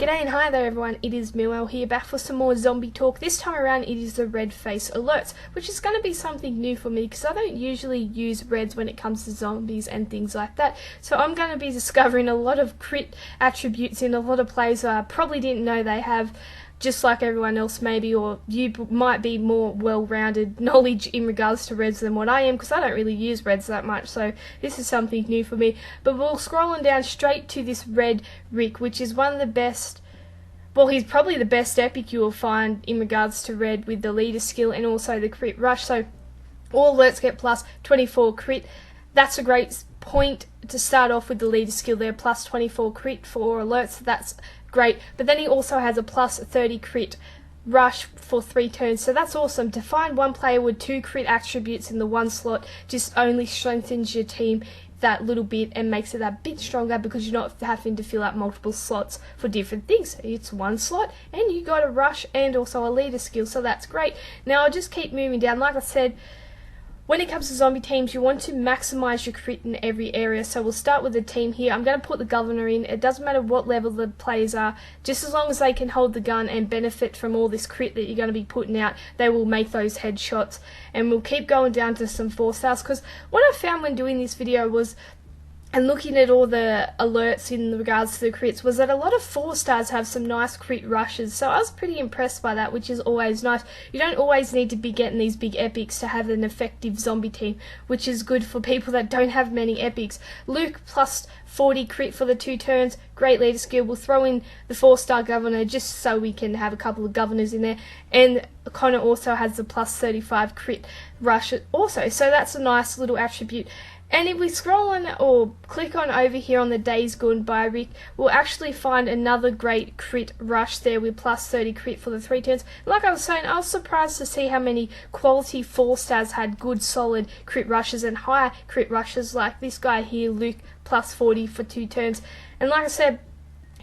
G'day and hi there everyone, it is Millwell here, back for some more zombie talk. This time around it is the red face alerts, which is going to be something new for me because I don't usually use reds when it comes to zombies and things like that. So I'm going to be discovering a lot of crit attributes in a lot of players that I probably didn't know they have, just like everyone else maybe, or you might be more well-rounded knowledge in regards to reds than what I am, because I don't really use reds that much, so this is something new for me. But we'll scrolling down straight to this red Rick, which is one of the best, well, he's probably the best epic you will find in regards to red, with the leader skill and also the crit rush. So all alerts get plus 24 crit. That's a great point to start off with the leader skill there, plus 24 crit for alerts. That's great. But then he also has a plus 30 crit rush for 3 turns, so that's awesome. To find one player with 2 crit attributes in the one slot just only strengthens your team that little bit and makes it a bit stronger, because you're not having to fill out multiple slots for different things. It's one slot and you got a rush and also a leader skill, so that's great. Now I'll just keep moving down. Like I said, when it comes to zombie teams, you want to maximize your crit in every area. So we'll start with the team here. I'm going to put the governor in. It doesn't matter what level the players are, just as long as they can hold the gun and benefit from all this crit that you're going to be putting out, they will make those headshots. And we'll keep going down to some 4-stars, because what I found when doing this video was, and looking at all the alerts in regards to the crits, was that a lot of 4-stars have some nice crit rushes. So I was pretty impressed by that, which is always nice. You don't always need to be getting these big epics to have an effective zombie team, which is good for people that don't have many epics. Luke plus 40 crit for the 2 turns, great leader skill. We'll throw in the 4-star governor just so we can have a couple of governors in there. And Connor also has the plus 35 crit rush also, so that's a nice little attribute. And if we scroll on or click on over here on the Days Gone By Rick, we'll actually find another great crit rush there with plus 30 crit for the 3 turns. Like I was saying, I was surprised to see how many quality 4-stars had good solid crit rushes and higher crit rushes, like this guy here, Luke, plus 40 for 2 turns. And like I said,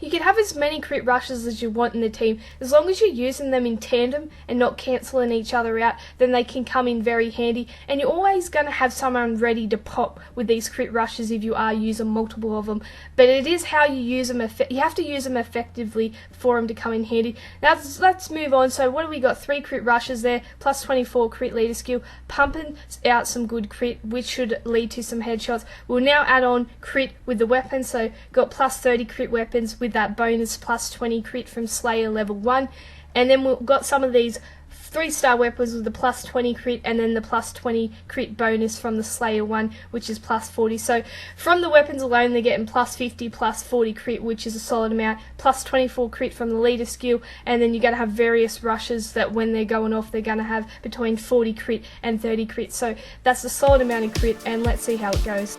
you can have as many crit rushes as you want in the team. As long as you're using them in tandem and not cancelling each other out, then they can come in very handy. And you're always going to have someone ready to pop with these crit rushes if you are using multiple of them. But it is how you use them. You have to use them effectively for them to come in handy. Now let's move on. So what do we got? 3 crit rushes there, plus 24 crit leader skill, pumping out some good crit, which should lead to some headshots. We'll now add on crit with the weapons. So got plus 30 crit weapons with that bonus plus 20 crit from Slayer level 1, and then we've got some of these 3-star weapons with the plus 20 crit and then the plus 20 crit bonus from the Slayer 1, which is plus 40. So from the weapons alone they're getting plus 50 plus 40 crit, which is a solid amount, plus 24 crit from the leader skill, and then you're going to have various rushes that when they're going off they're going to have between 40 crit and 30 crit. So that's a solid amount of crit, and let's see how it goes.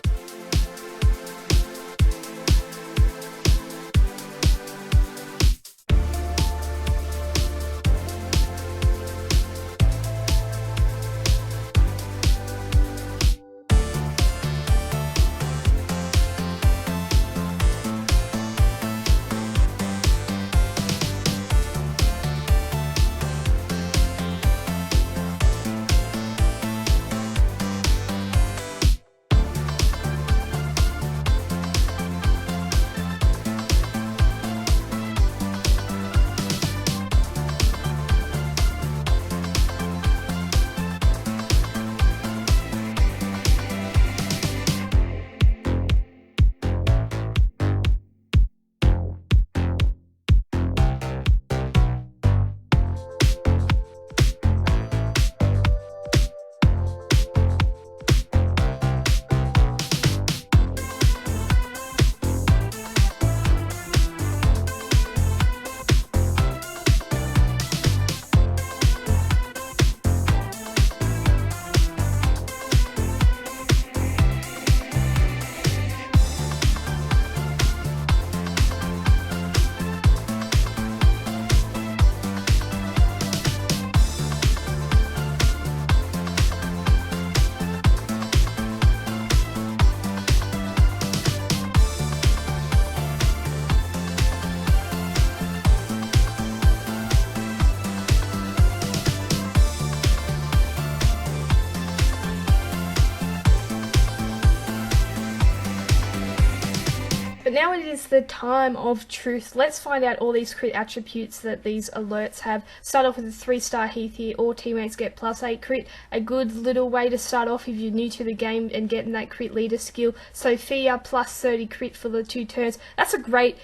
now it is the time of truth. Let's find out all these crit attributes that these alerts have. Start off with a 3-star Heath here. All teammates get +8 crit. A good little way to start off if you're new to the game and getting that crit leader skill. Sophia +30 crit for the 2 turns. That's a great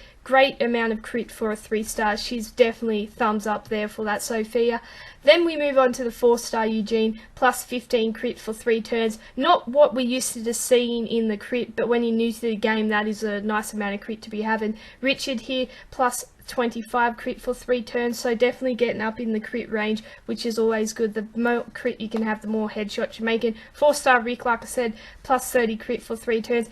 amount of crit for a 3-star. She's definitely thumbs up there for that Sophia. Then we move on to the 4-star Eugene, +15 crit for 3 turns. Not what we're used to seeing in the crit, but when you're new to the game, that is a nice amount of crit to be having. Richard here, +25 crit for 3 turns, so definitely getting up in the crit range, which is always good. The more crit you can have, the more headshots you're making. 4-star Rick, like I said, +30 crit for 3 turns.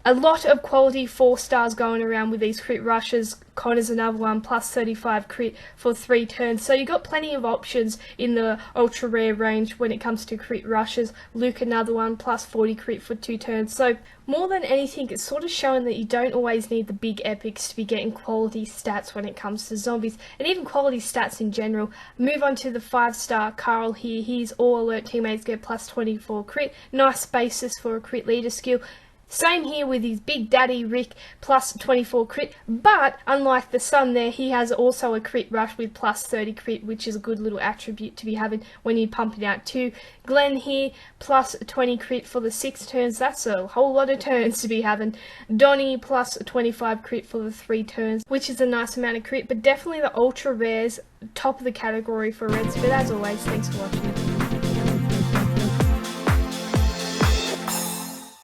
A lot of quality 4-stars going around with these crit rushes. Connor's another one, +35 crit for 3 turns. So you've got plenty of options in the ultra rare range when it comes to crit rushes. Luke, another one, +40 crit for 2 turns. So more than anything, it's sort of showing that you don't always need the big epics to be getting quality stats when it comes to zombies, and even quality stats in general. Move on to the 5-star Carl here. He's all alert teammates get +24 crit. Nice basis for a crit leader skill. Same here with his big daddy Rick, +24 crit, but unlike the son there, he has also a crit rush with +30 crit, which is a good little attribute to be having when you're pumping out too. Glenn here, +20 crit for the 6 turns. That's a whole lot of turns to be having. Donnie, +25 crit for the 3 turns, which is a nice amount of crit, but definitely the ultra rares, top of the category for reds. But as always, thanks for watching.